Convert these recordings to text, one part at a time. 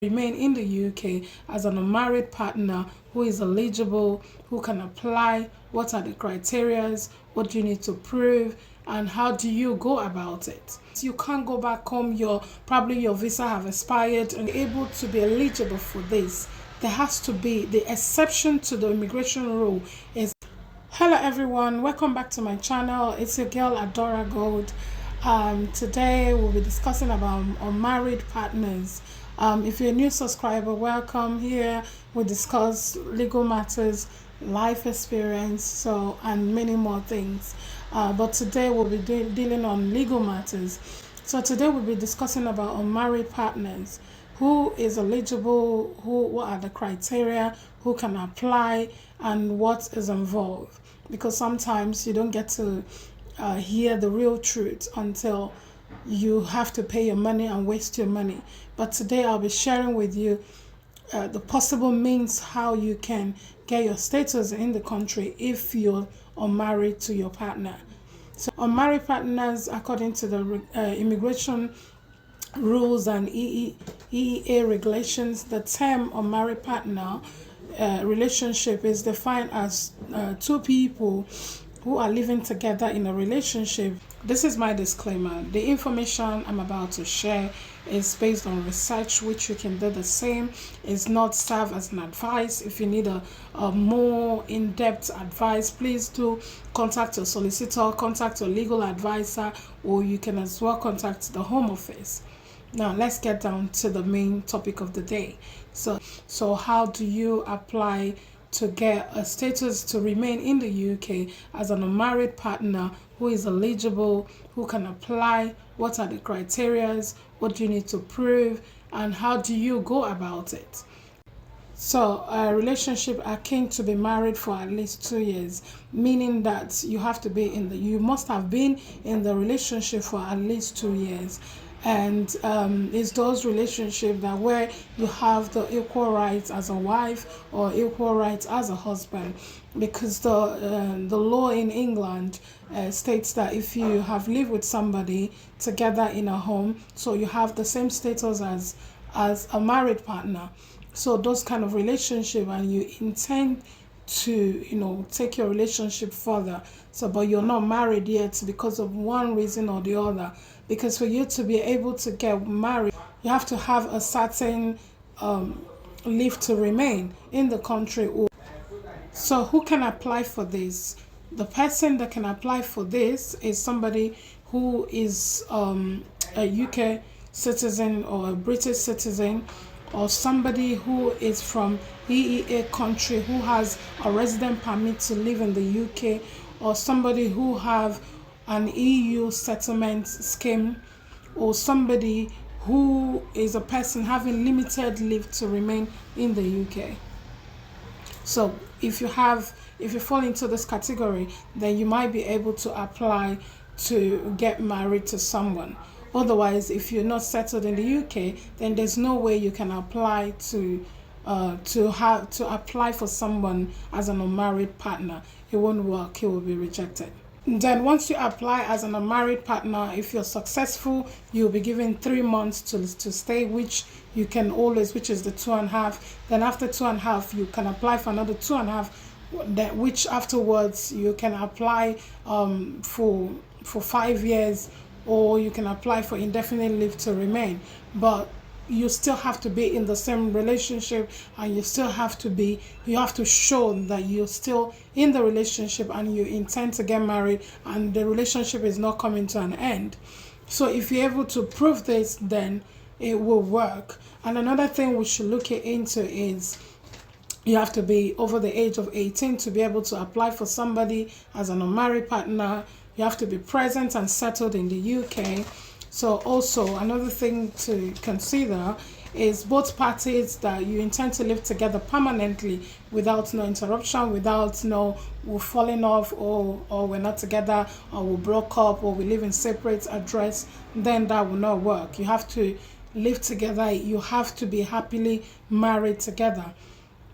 remain in the UK as an unmarried partner who is eligible, who can apply, what are the criterias, what do you need to prove, and how do you go about it. You can't go back home, probably your visa have expired and able to be eligible for this. There has to be the exception to the immigration rule is. Hello everyone, welcome back to my channel. It's your girl Adora Gold. Today we'll be discussing about unmarried partners. If you're a new subscriber, welcome. Here we discuss legal matters, life experience, and many more things. But today we'll be dealing on legal matters. So today we'll be discussing about unmarried partners. Who is eligible, what are the criteria, who can apply, and what is involved. Because sometimes you don't get to hear the real truth until you have to pay your money and waste your money. But today I'll be sharing with you the possible means how you can get your status in the country if you're unmarried to your partner. So unmarried partners, according to the immigration rules and EEA regulations, the term unmarried partner relationship is defined as two people who are living together in a relationship. This is my disclaimer. The information I'm about to share is based on research, which you can do the same. It's not serve as an advice. If you need a more in-depth advice, please do contact your solicitor, contact your legal advisor, or you can as well contact the Home Office. Now let's get down to the main topic of the day. So how do you apply to get a status to remain in the UK as an unmarried partner who is eligible, who can apply, what are the criterias, what do you need to prove, and how do you go about it? So a relationship akin to be married for at least 2 years, meaning that you must have been in the relationship for at least 2 years. And it's those relationships that where you have the equal rights as a wife or equal rights as a husband, because the law in England states that if you have lived with somebody together in a home, so you have the same status as a married partner. So those kind of relationship, and you intend to take your relationship further, but you're not married yet because of one reason or the other. Because for you to be able to get married, you have to have a certain leave to remain in the country. So who can apply for this? The person that can apply for this is somebody who is a UK citizen or a British citizen, or somebody who is from EEA country who has a resident permit to live in the UK, or somebody who have an EU settlement scheme, or somebody who is a person having limited leave to remain in the UK. So if you fall into this category, then you might be able to apply to get married to someone. Otherwise, if you're not settled in the UK, then there's no way you can apply to apply for someone as an unmarried partner. It won't work. It will be rejected. Then once you apply as an unmarried partner, if you're successful, you'll be given 3 months to stay, which you can always, which is the 2.5. Then after 2.5, you can apply for another 2.5, which afterwards you can apply for 5 years, or you can apply for indefinite leave to remain. But you still have to be in the same relationship, and you have to show that you're still in the relationship and you intend to get married and the relationship is not coming to an end. So if you're able to prove this, then it will work. And another thing we should look into is you have to be over the age of 18 to be able to apply for somebody as an unmarried partner. You have to be present and settled in the UK. So also another thing to consider is both parties that you intend to live together permanently without no interruption, without we're falling off, or we're not together, or we broke up, or we live in separate address, then that will not work. You have to live together. You have to be happily married together.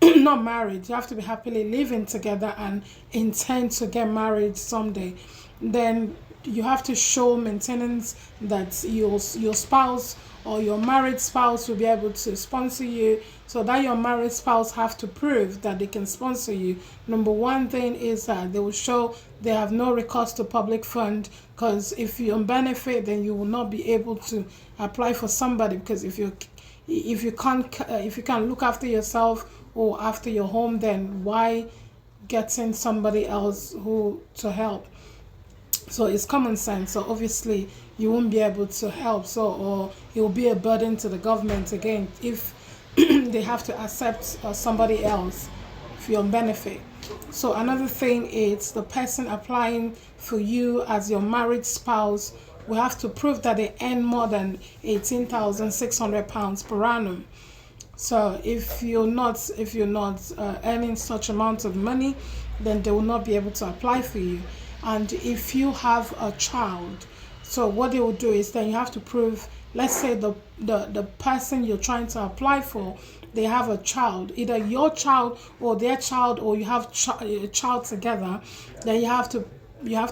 Not married, you have to be happily living together and intend to get married someday. Then you have to show maintenance that your spouse or your married spouse will be able to sponsor you. So that your married spouse have to prove that they can sponsor you. Number one thing is that they will show they have no recourse to public fund, because if you're on benefit, then you will not be able to apply for somebody, because if you can't look after yourself or after your home, then why getting somebody else who to help? So it's common sense. So obviously you won't be able to help, so, or it will be a burden to the government again if they have to accept somebody else if you're on benefit. So another thing is the person applying for you as your married spouse will have to prove that they earn more than £18,600 per annum. So if you're not earning such amount of money, then they will not be able to apply for you. And if you have a child, so what they will do is then you have to prove, let's say the person you're trying to apply for, they have a child, either your child or their child, or you have a child together, then you have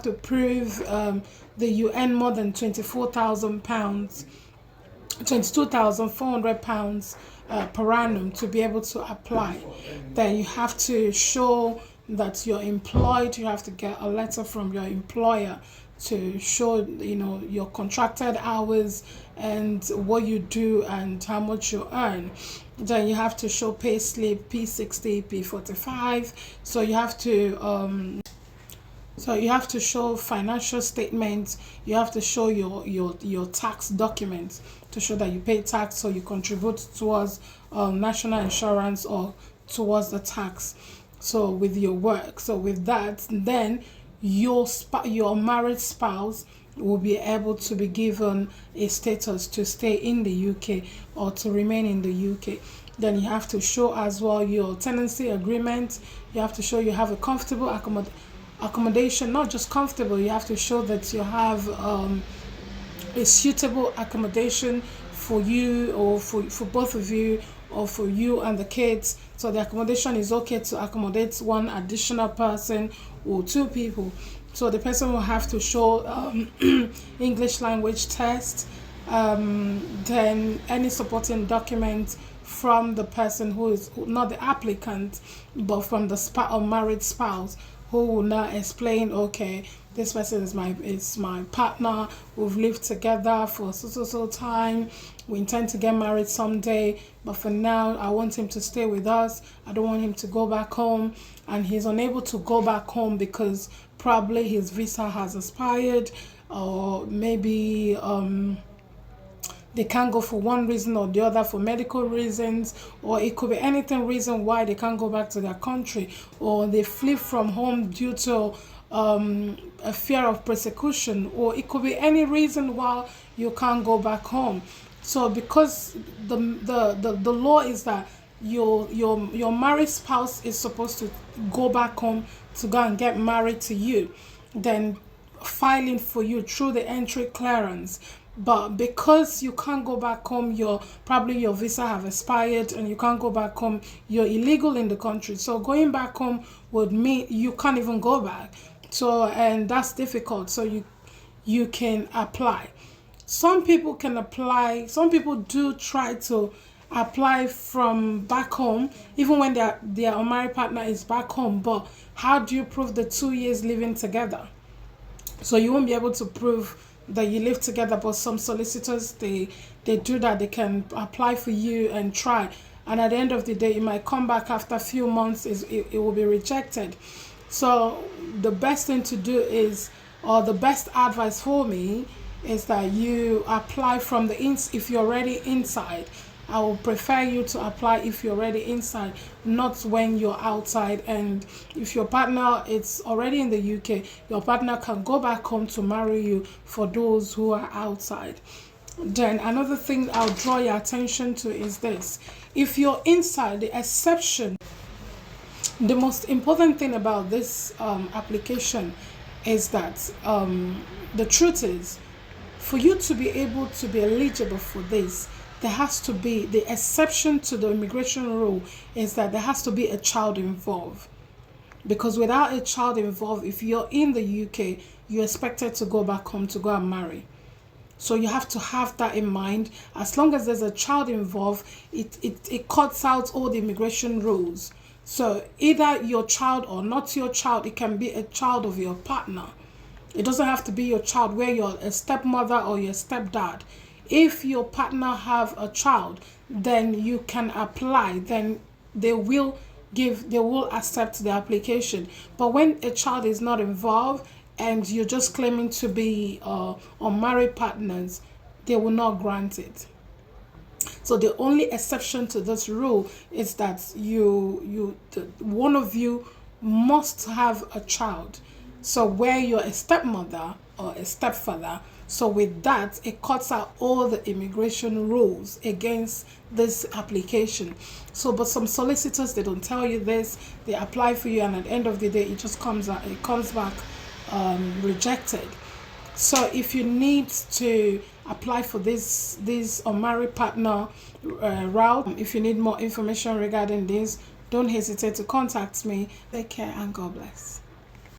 to prove that you earn more than £22,400 per annum to be able to apply. Then you have to show that you're employed. You have to get a letter from your employer to show your contracted hours and what you do and how much you earn. Then you have to show pay slip P60, P45. So you have to show financial statements. You have to show your tax documents to show that you pay tax, so you contribute towards national insurance or towards the tax. So with your work, so with that, then your married spouse will be able to be given a status to stay in the UK or to remain in the UK. Then you have to show as well your tenancy agreement. You have to show you have a comfortable accommodation, not just comfortable. You have to show that you have a suitable accommodation for you, or for both of you, or for you and the kids. So the accommodation is okay to accommodate one additional person or two people. So the person will have to show English language test, then any supporting document from the person who is not the applicant, but from the married spouse, who will now explain, okay, this person is my partner. We've lived together for so time. We intend to get married someday, but for now, I want him to stay with us. I don't want him to go back home, and he's unable to go back home because probably his visa has expired, or maybe they can't go for one reason or the other, for medical reasons, or it could be anything reason why they can't go back to their country, or they flee from home due to a fear of persecution, or it could be any reason why you can't go back home. So because the law is that your married spouse is supposed to go back home to go and get married to you, then filing for you through the entry clearance. But because you can't go back home, probably your visa have expired and you can't go back home, you're illegal in the country. So going back home would mean you can't even go back. So, and that's difficult. So you can apply. Some people can apply. Some people do try to apply from back home, even when their unmarried partner is back home. But how do you prove the 2 years living together? So you won't be able to prove that you live together. But some solicitors, they do that. They can apply for you and try. And at the end of the day, it might come back after a few months. It will be rejected. So the best thing to do is, or the best advice for me, is that you apply from the if you're already inside. I would prefer you to apply if you're already inside, not when you're outside. And if your partner is already in the UK, your partner can go back home to marry you for those who are outside. Then another thing I'll draw your attention to is this. If you're inside, the exception, the most important thing about this application is that the truth is, for you to be able to be eligible for this, there has to be, the exception to the immigration rule is that there has to be a child involved. Because without a child involved, if you're in the UK, you're expected to go back home to go and marry. So you have to have that in mind. As long as there's a child involved, it cuts out all the immigration rules. So either your child or not your child, it can be a child of your partner. It doesn't have to be your child where you're a stepmother or your stepdad. If your partner have a child, then you can apply. Then they will accept the application. But when a child is not involved and you're just claiming to be unmarried partners, they will not grant it. So the only exception to this rule is that one of you must have a child. So where you're a stepmother or a stepfather, so with that, it cuts out all the immigration rules against this application. So, but some solicitors, they don't tell you this. They apply for you, and at the end of the day, it just comes back rejected. So, if you need to apply for this unmarried partner route, if you need more information regarding this, don't hesitate to contact me. Take care and God bless.